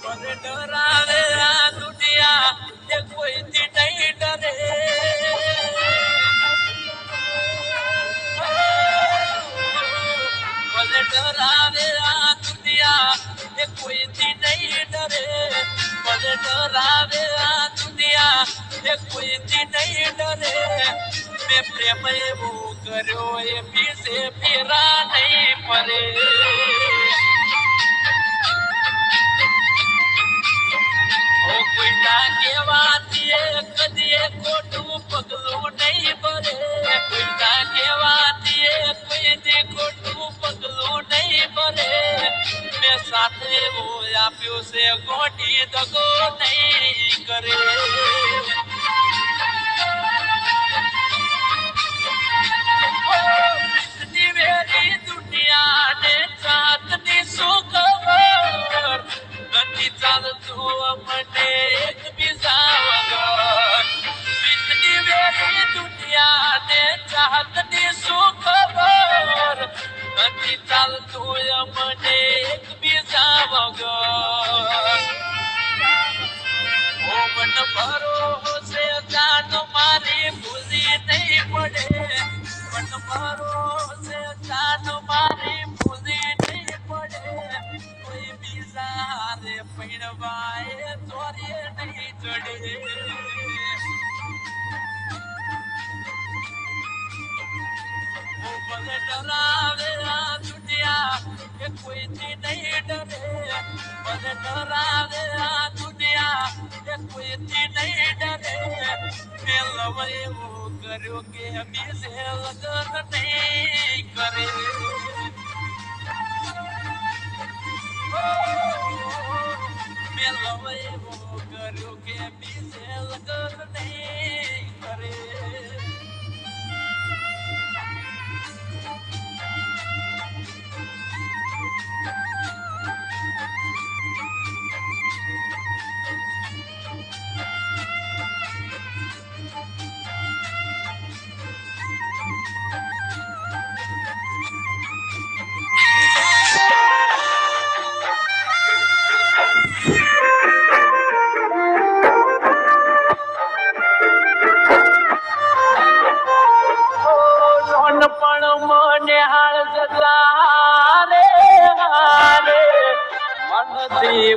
મને ડરાવે આ દુનિયા એ કોઈથી નહીં ડરે. મને ડરાવે આ દુનિયા એ કોઈથી નહીં ડરે. મને ડરાવે આ દુનિયા એ કોઈથી નહીં ડરે. મેં પ્રેમ એવો કર્યો એ પીસે ફેરા નહીં પડે. કોઈના કેવાથી કદી ખોટું પગલું નહીં ભરે. કોઈના કેવાથી કોઈ ખોટું પગલું નહીં ભરે. મેં સાથે આપ્યું છે ગોટી દગો નહીં કરે. વેરી દુનિયા ને ચાંદની શું ખબર. નથી ચાલતું મને એકબીજા વગર. બીજની વેરી દુનિયા ને ચાંદની શું ખબર. નથી ચાલતું મને એકબીજા વગર. ઓ મન ભરોસે જાન મારી ભૂલી નહીં પડે. મન ભરોસે જાન મારી ભૂલી નહીં પડે. કોઈ બીજા રે પૈણવાએ ચોરીએ નહીં ચડે. મને ડરાવે આ દુનિયા એ કોઈથી નહીં ડરે. મને ડરાવે આ દુનિયા એ કોઈથી નહીં ડરે. મેં લવ એવું કર્યું કે બીજે લગન નહીં કરે. મેં લવ એવું કર્યું કે બીજે લગન નહીં કરે.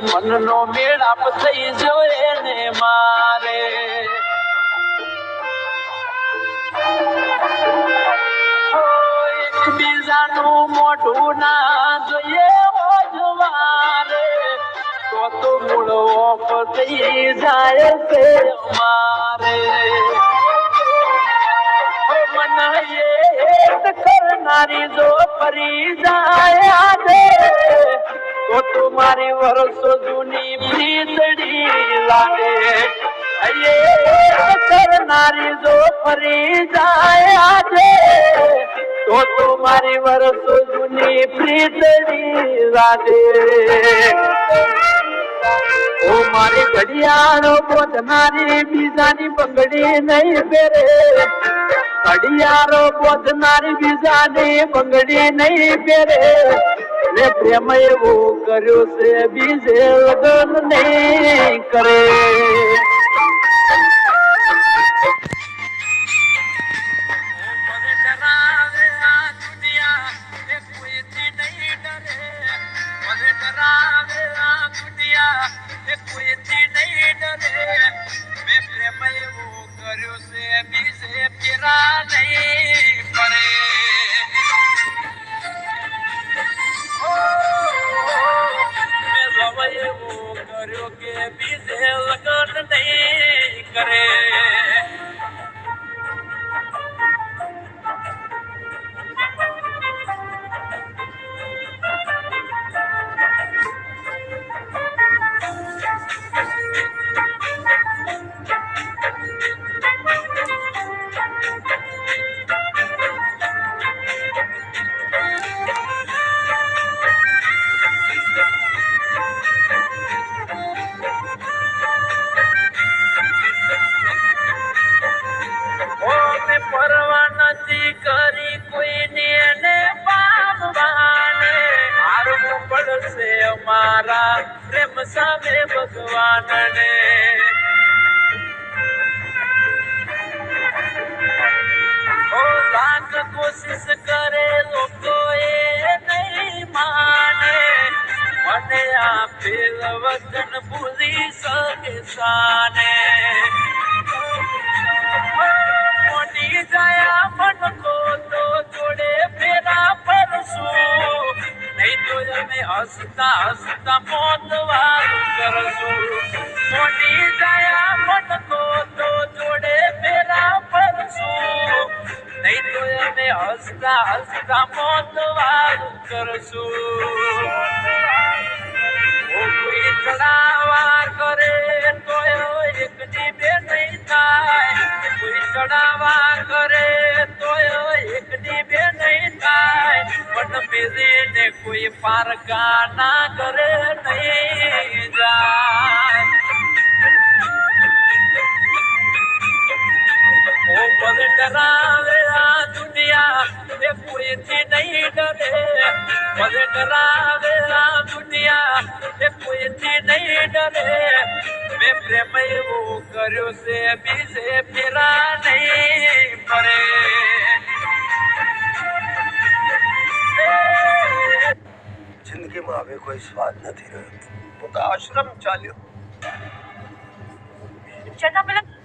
મનનો મેળાપ થઈ જોયે ને મારે. એકબીજાનું મોઢું ના જોઈએ જવારે. તો મૂળ ઓફ થઈ જાય છે મારે. મન એક કરનારી જો ફરી જાય દે. તો તુમારી વર્ષો જૂની પ્રીતડી લાગે. કરનારી જો ફરી જાય આજે. તો તુમારી વર્ષો જૂની પ્રીતડી લાગે. ઓ મારી ઘડિયાળો બોધનારી બીજાની બંગડી નહીં પહેરે. ઘડિયાળો બોધનારી બીજાની બંગડી નહીં પહેરે. મેં પ્રેમ એવું કર્યું છે બીજે લગન નહીં કરે. મને ડરાવે આ દુનિયા એ કોઈથી નહીં ડરે. મને ડરાવે આ દુનિયા એ કોઈથી નહીં ડરે. મેં પ્રેમ એવું કર્યું છે બીજે ફેરા નહીં પડે. એવું કર્યો કે બીજે લગન નહીં કરે. સામે ભગવાનને ઓ લાખ કોશિશ કરે લોકો એ નહીં માને મને આપેલ વચન ભૂલી શકે સાને મોટી જાય મન કો તો જોડે ફેરા ફરશું નહીં તો અમે હસતા હસતા મોત વાળું કરશું મોટી જાય મન કો તો જોડે ફેરા ફરશું નહીં તો અમે હસતા હસતા મોત વાળું કરશું કોઈ ચડાવા કરે તો એકની બે નહીં થાય કોઈ ચડાવા કરે તો એકની બે નહીં થાય પણ મેરીને કોઈ પારકા ના કરે નહીં જાય ઓ પદ ડરાવે આ દુનિયા એ કોઈથી નહીં ડરે પદ ડરાવે આ દુનિયા એ કોઈથી નહીં ડરે મેં પ્રેમ એવો કર્યો છે બીજે ફેરા નહીં ફરે જિંદગીમાં હવે કોઈ સ્વાદ નથી રહ્યો તો આશ્રમ ચાલ્યો જતા પેલા